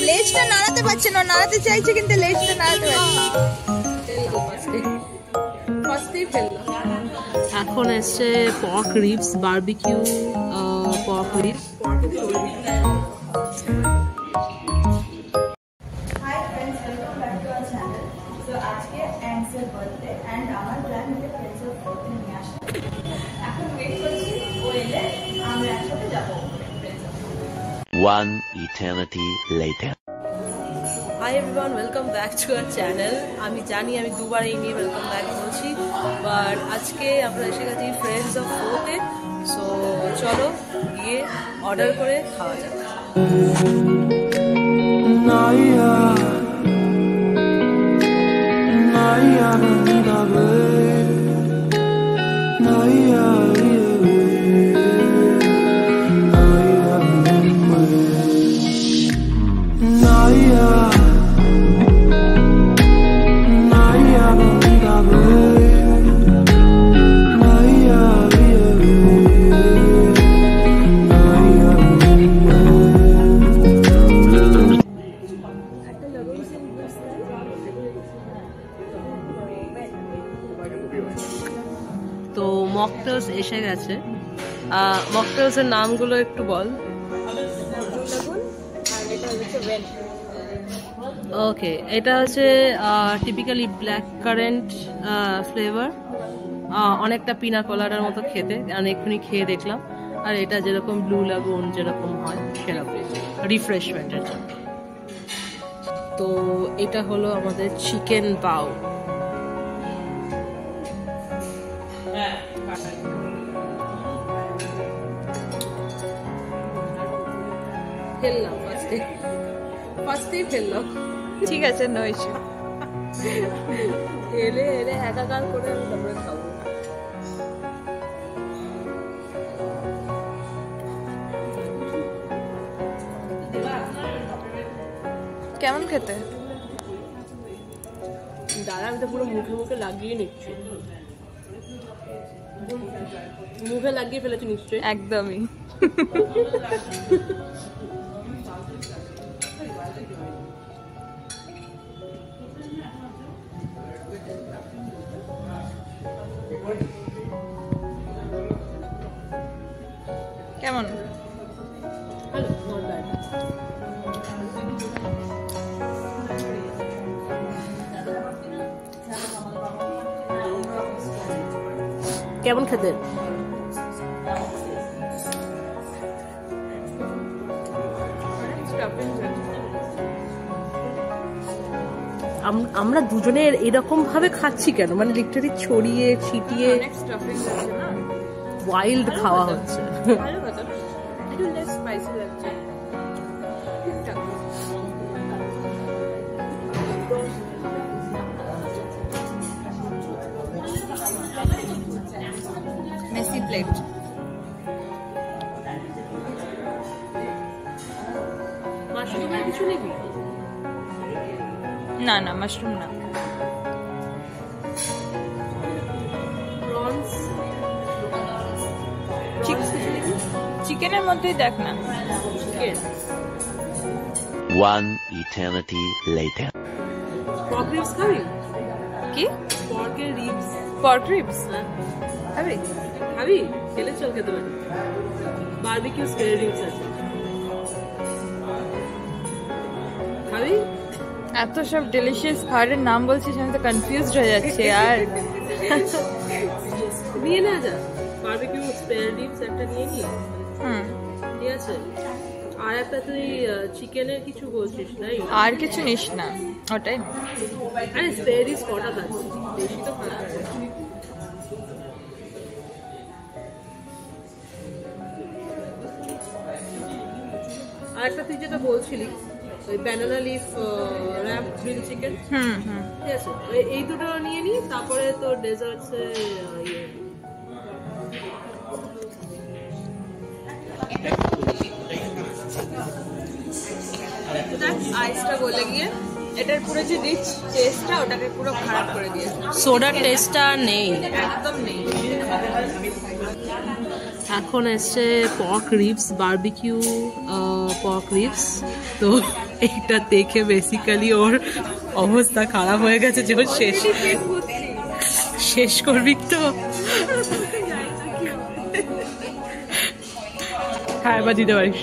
লেজটা নাড়াতে পারছে না, নাড়াতে চাইছে কিন্তু লেজটা নাড়াতে পারছে। এখন এসছে pork ribs, barbecue pork ribs. Hi friends, welcome back to our channel. So আজকে অ্যান্সের বার্থডে এন্ড আমার প্ল্যান হচ্ছে ফ্রেন্ডসের বার্থডে নিয়ে আসা। এখন ওয়েট করছি ও এলে আমরা একসাথে যাবো। One eternity later. Hi everyone, welcome back to our channel. আমি জানি আমি দুবার এই নিয়ে ওয়েলকাম ব্যাক বলছি, বাট আজকে আমরা এসে গেছি ফ্রেন্ডস অফ ফোতে। সো চলো গিয়ে অর্ডার করে খাওয়া যাক। তো মকটেলস এসে গেছে। মকটেলস এর নামগুলো একটু বল। ওকে, এটা হচ্ছে টিপিক্যালি ব্ল্যাক কারেন্ট ফ্লেভার, অনেকটা পিনা কলাডার মতো খেতে, আমি এক্ষুনি খেয়ে দেখলাম। আর এটা যেরকম ব্লু লাগুন যেরকম হয় সেরকম রিফ্রেশমেন্টের জন্য। তো এটা হলো আমাদের চিকেন পাও। ফেললাম ফার্স্টেই ফেললাম, ঠিক আছে, নো ইস্যু। এলে একাকার করে আমি তারপরে খাবো। কেমন খেতে? দাঁড়া, আমি তো পুরো মুখে লাগিয়ে নিচ্ছি। মুখে লাগিয়ে ফেলেছি নিশ্চয়ই। একদমই। কেমন? কেমন খেতে? আমরা দুজনে এরকম ভাবে খাচ্ছি কেন? মানে লিটারালি ছড়িয়ে ছিটিয়ে ওয়াইল্ড খাওয়া হচ্ছে। Messi plate. মাশরুমের কিছু নেই? না না, মাশরুম না। চিকেনের মধ্যেই দেখ না। One eternity later. Pork ribs খাবি? কি? পর্কের রিবস। পর্ক রিবস খাবি? খাবি? খেলে চল, খেতে পারি। বারবিকিউ স্পেয়ার রিবস আছে, খাবি? এত সব ডেলিশিয়াস খাবারের নাম বলছিস, আমি তো কনফিউজড হয়ে যাচ্ছি। আর নিয়ে না যা, বারবিকিউ স্পেয়ার রিবস একটা নিয়ে নি। ঠিক আছে, আর একটা তুই চিকেনের কিছু বলছিস নাই? আর কিছু নিস না, ওটাই। আরে স্পেয়ার রিবস কটা আছে, বেশি তো খাওয়া যায়। আর একটা তুই যেটা বলছিলি, ওই banana leaf wrap grill chicken, ঠিক আছে, এই দুটো নিয়ে নি। তারপরে তো ডেজার্টসে আইসটা গলে গিয়ে এটার পুরো যে রিচ টেস্টটা ওটাকে পুরো খারাপ করে দিয়েছে। সোডার টেস্টটা নেই, একদম নেই। এখন এসছে pork ribs, barbecue pork ribs. তো এইটা দেখে বেসিক্যালি ওর অবস্থা খারাপ হয়ে গেছে যে ওর শেষ করবি তো। হ্যাঁ, এবার দিতে পারিস।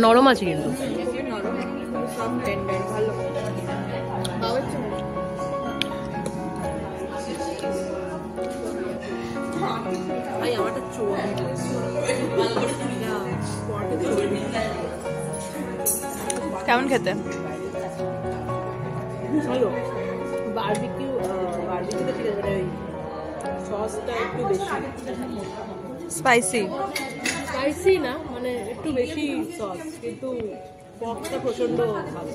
নরম আছে কিন্তু। কেমন খেতে? ভালো। বারবিকিউ বারবিকিউটা ঠিক আছে, সসটা একটু বেশি স্পাইসি স্পাইসি না, মানে একটু বেশি সস, কিন্তু পর্কটা প্রচন্ড ভালো।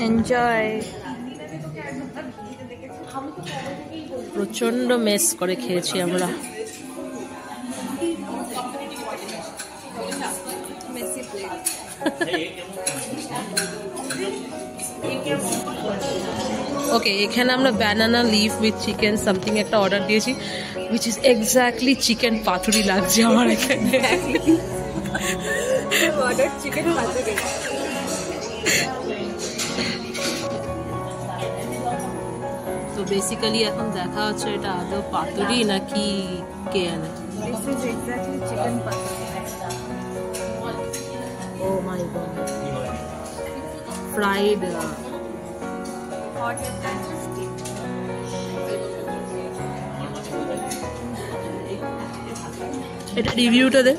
এনজয়। প্রচন্ড মেস করে খেয়েছি আমরা। ওকে, এখানে আমরা banana leaf with chicken something একটা অর্ডার দিয়েছি, উইচ ইজ এক্স্যাক্টলি চিকেন পাতুরি লাগছে আমার এখানে। অর্ডার চিকেন পাতুরি। তো বেসিক্যালি এখন দেখা হচ্ছে এটা আদৌ পাতুরি নাকি কে জানে। This is exactly chicken paturi. Oh my god, fried hot এটা রিভিউটা দে।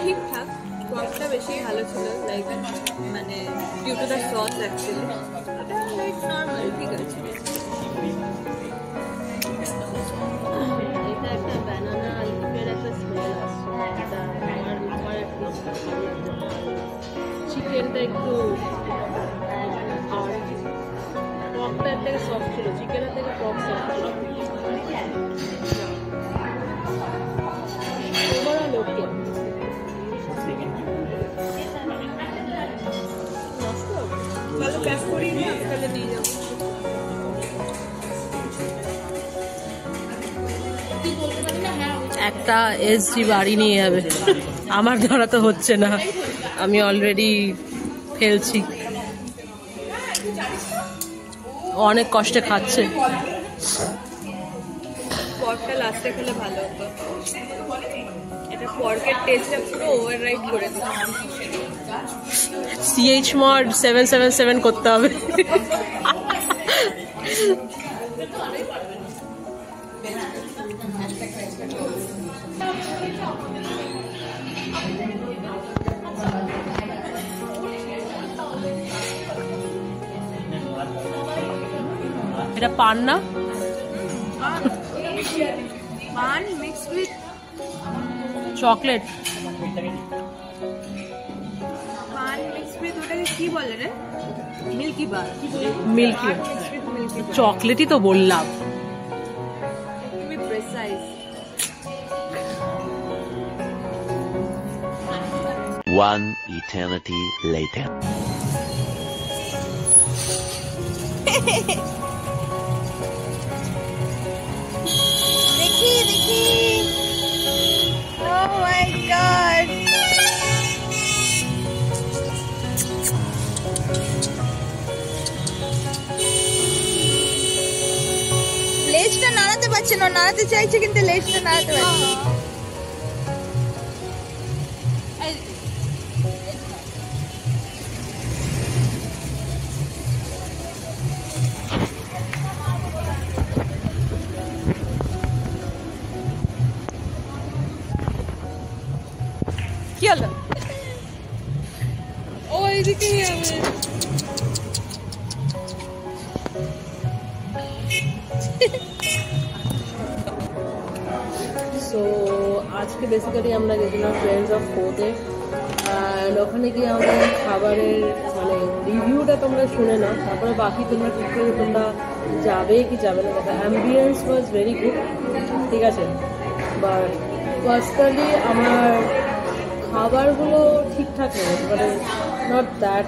ঠিকঠাক, পর্কটা বেশি ভালো ছিল, লাইক মানে due to the sauce actually. Like normal, ঠিক আছে। এটা একটা ব্যানানা লিফের একটা স্মেল আসছে, এটা আমার একটু ভালো লাগছে। চিকেনটা একটু আর পর্কটা থেকে সফট ছিল, চিকেনের থেকে পর্ক সফট ছিল। ওভারঅল ওকে। ভালো প্যাক করি, তাহলে দিয়ে যাবো। একটা এসজি বাড়ি নিয়ে যাবে, আমার ধরা তো হচ্ছে না, আমি অলরেডি ফেলছি। অনেক কষ্টে খাচ্ছে। পর্কটা লাস্টে খেলে ভালো হতো, এটা পর্কের টেস্টটা পুরো ওভাররাইড করে দিচ্ছে। CH mod 777 করতে হবে। এটা পান না, পান মিক্স উইথ চকলেট। পান মিক্স উইথ ওটাকে কি বলে রে? মিল্কি বার। মিল্কি মিল্কি চকলেটই তো বললাম। তুমি প্রেসাইজ। One eternity later. দেখি দেখি, ও মাই গড, লেজটা নাড়াতে পারছে না, নাড়াতে চাইছে কিন্তু লেজটা নাড়াতে পারছে না। কি হলো? ও এইদিকেই যাবে। সো আজকে বেসিক্যালি আমরা গেছিলাম ফ্রেন্ডস অফ ফোতে, অ্যান্ড ওখানে গিয়ে আমাদের খাবারের মানে রিভিউটা তোমরা শুনে নাও, তারপরে বাকি তোমরা ঠিক করে তোমরা যাবে কি যাবে না। দেখা অ্যাম্বিয়েন্স ওয়াজ ভেরি গুড, ঠিক আছে, বাট পার্সোনালি আমার খাবারগুলো ঠিকঠাক নেই, মানে নট দ্যাট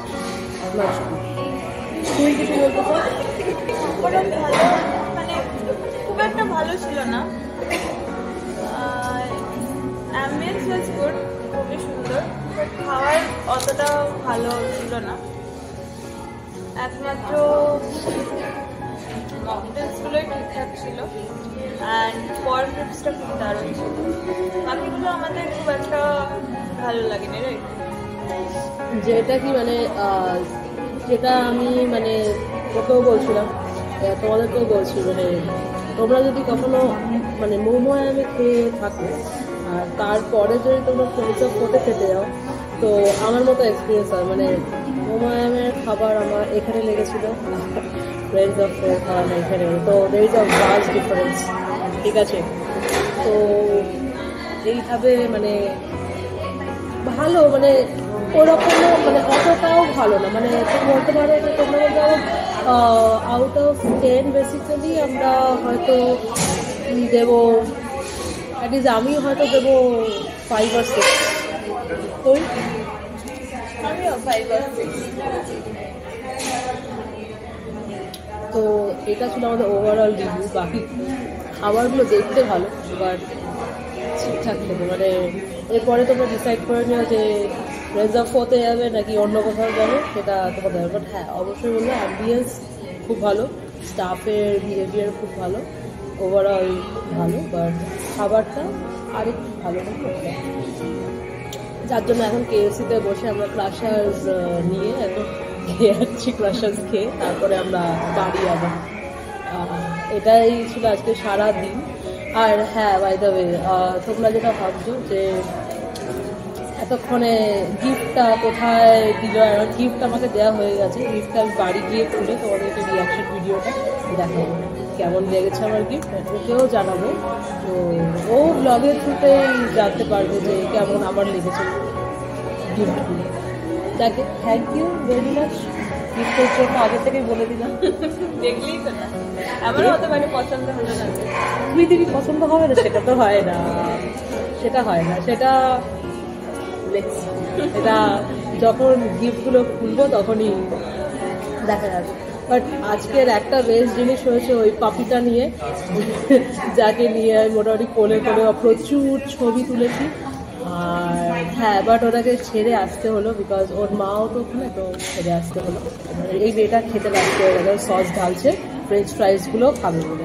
মাচ। তুই কিছু বলতে চাস? ওটা ভালো, মানে খুব একটা ভালো ছিল না। অ্যাম্বিয়েন্স ওয়াজ গুড, খুবই সুন্দর, বাট খাওয়ার অতটা ভালো ছিল না। একমাত্র মকটেলসগুলোই ঠিকঠাক ছিল, অ্যান্ড পর ট্রিপসটা খুব দারুণ ছিল। বাকিগুলো আমাদের খুব একটা ভালো লাগেনি, রাইট? যেটা কি মানে যেটা আমি মানে ওকেও বলছিলাম, তোমাদেরকেও বলছি, মানে তোমরা যদি কখনো মানে মোমোয়ামে খেয়ে থাকো আর তারপরে যদি তোমরা ফ্রেন্ডস অফ ফোর্টে খেতে যাও, তো আমার মতো এক্সপিরিয়েন্স হয়। মানে মোমোয়ামের খাবার আমার এখানে লেগেছিল, ফ্রেন্ডস অফ ফোর্ট খাওয়া না এখানে, তো there is a vast difference, ঠিক আছে? তো এইভাবে মানে ভালো, মানে ওরকমও মানে অতটাও ভালো না। মানে তুমি বলতে পারো যে তোমরা বলতে আউট অফ 10 বেসিক্যালি আমরা হয়তো দেবো, অ্যাটলিস্ট আমি হয়তো দেবো 5 or 6। তুই? আমিও 5 or 6। তো এটা ছিল আমাদের ওভারঅল রিভিউ। বাকি খাবারগুলো দেখতে ভালো, বাট ঠিকঠাক খেতে, মানে এরপরে তোমরা ডিসাইড করে নিও যে ফ্রেন্ডস অফ ফোর্টে যাবে নাকি অন্য কোথাও যাবে, সেটা তোমাদের যাবে। বাট হ্যাঁ, অবশ্যই বলবো অ্যাম্বিয়েন্স খুব ভালো, স্টাফের বিহেভিয়ার খুব ভালো, ওভারঅল ভালো, বাট খাবারটা আরেকটু ভালো হবে, যার জন্য এখন KFC-তে বসে আমরা ক্রাশার্স নিয়ে এখন খেয়ে যাচ্ছি। ক্রাশার্স খেয়ে তারপরে আমরা বাড়ি আবার। এটাই ছিল আজকে সারা দিন। আর হ্যাঁ, বাই দ্য ওয়ে, তোমরা যেটা ভাবছো যে এতক্ষণে গিফটটা কোথায় দিল, গিফট আমাকে দেওয়া হয়ে গেছে। গিফটটা আমি বাড়ি গিয়ে খুলে তোমাদেরকে রিয়াকশন ভিডিওটা দেখাবো, কেমন লেগেছে আমার গিফট ওকেও জানাবো। তো ও ব্লগের থ্রুতেই জানতে পারবে যে কেমন আমার লেগেছে গিফটগুলো। তাকে থ্যাংক ইউ ভেরি মাচ গিফটের জন্য, আগে থেকেই বলে দিলাম। দেখলেই তো না, আমারও অত মানে পছন্দ হলো না। তুমি পছন্দ হবে না সেটা তো হয় না, সেটা হয় না, সেটা এটা যখন গিফটগুলো খুলবো তখনই দেখা যাবে। বাট আজকের একটা বেস্ট জিনিস হয়েছে ওই পাপিটা নিয়ে, যাকে নিয়ে আমি মোটামুটি কোলে করে প্রচুর ছবি তুলেছি। আর হ্যাঁ, বাট ওটাকে ছেড়ে আসতে হলো, বিকজ ওর মাও তো ওখানে, তো ছেড়ে আসতে হলো। এই মেয়েটা খেতে ব্যস্ত হয়ে গেল, সস ঢালছে, ফ্রেঞ্চ ফ্রাইসগুলো খাবে বলে।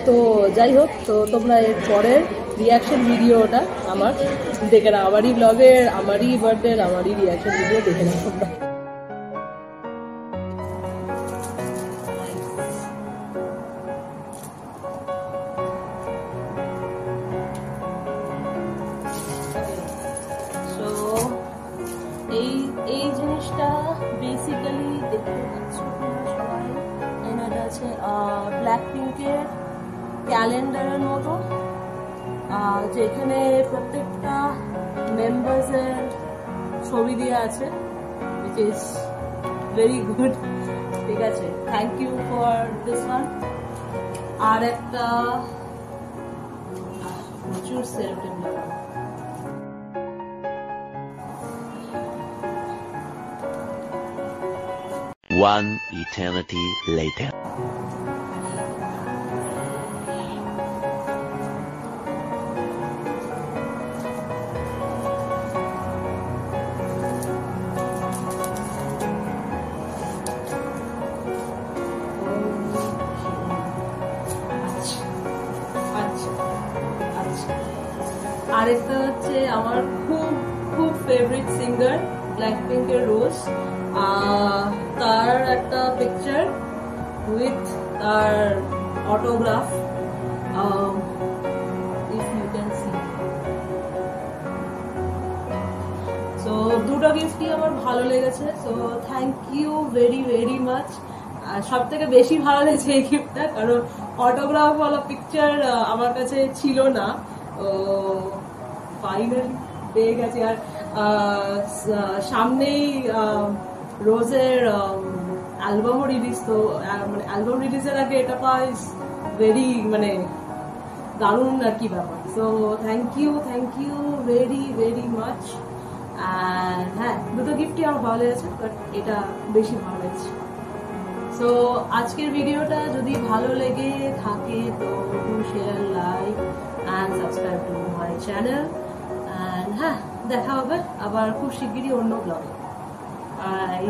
তো যাই হোক, তো তোমরা এর পরের রিয়াকশন ভিডিওটা আমার দেখে নাও, আমারই ব্লগের, আমারই বার্থডের, আমারই রিয়াকশন ভিডিও দেখে নাও তোমরা। এই জিনিসটা বেসিক্যালি দেখতে পাচ্ছ তোমরা সবাই, এটা আছে ব্ল্যাক পিঙ্কের ক্যালেন্ডারের মতো, যেখানে প্রত্যেকটা মেম্বার্সের ছবি দিয়ে আছে, which is very good, ঠিক আছে? Thank you for this one. আর একটা প্রচুর সেলফ। One eternity later. আরেকটা হচ্ছে আমার খুব খুব ফেভারিট সিঙ্গার ব্ল্যাক পিঙ্কের রোজ, তার একটা পিকচার উইথ তার autograph, if you can see. So দুটো গিফটই আমার ভালো লেগেছে, so thank you very very much. আর সব থেকে বেশি ভালো লেগেছে এই গিফটটা, কারণ অটোগ্রাফ ওয়ালা পিকচার আমার কাছে ছিল না, ফাইনালি পেয়ে গেছি। আর সামনেই রোজের অ্যালবামও রিলিজ, তো মানে অ্যালবাম রিলিজের আগে এটা পাওয়া ইজ ভেরি মানে দারুণ আর কি ব্যাপার। So thank you very very much. আর হ্যাঁ, দুটো গিফটই আমার ভালো লেগেছে, বাট এটা বেশি ভালো লেগেছে। সো আজকের ভিডিওটা যদি ভালো লেগে থাকে তো do share, like and subscribe to my channel. And হ্যাঁ, দেখা হবে আবার খুব শিগগিরই অন্য ব্লগে। বাই।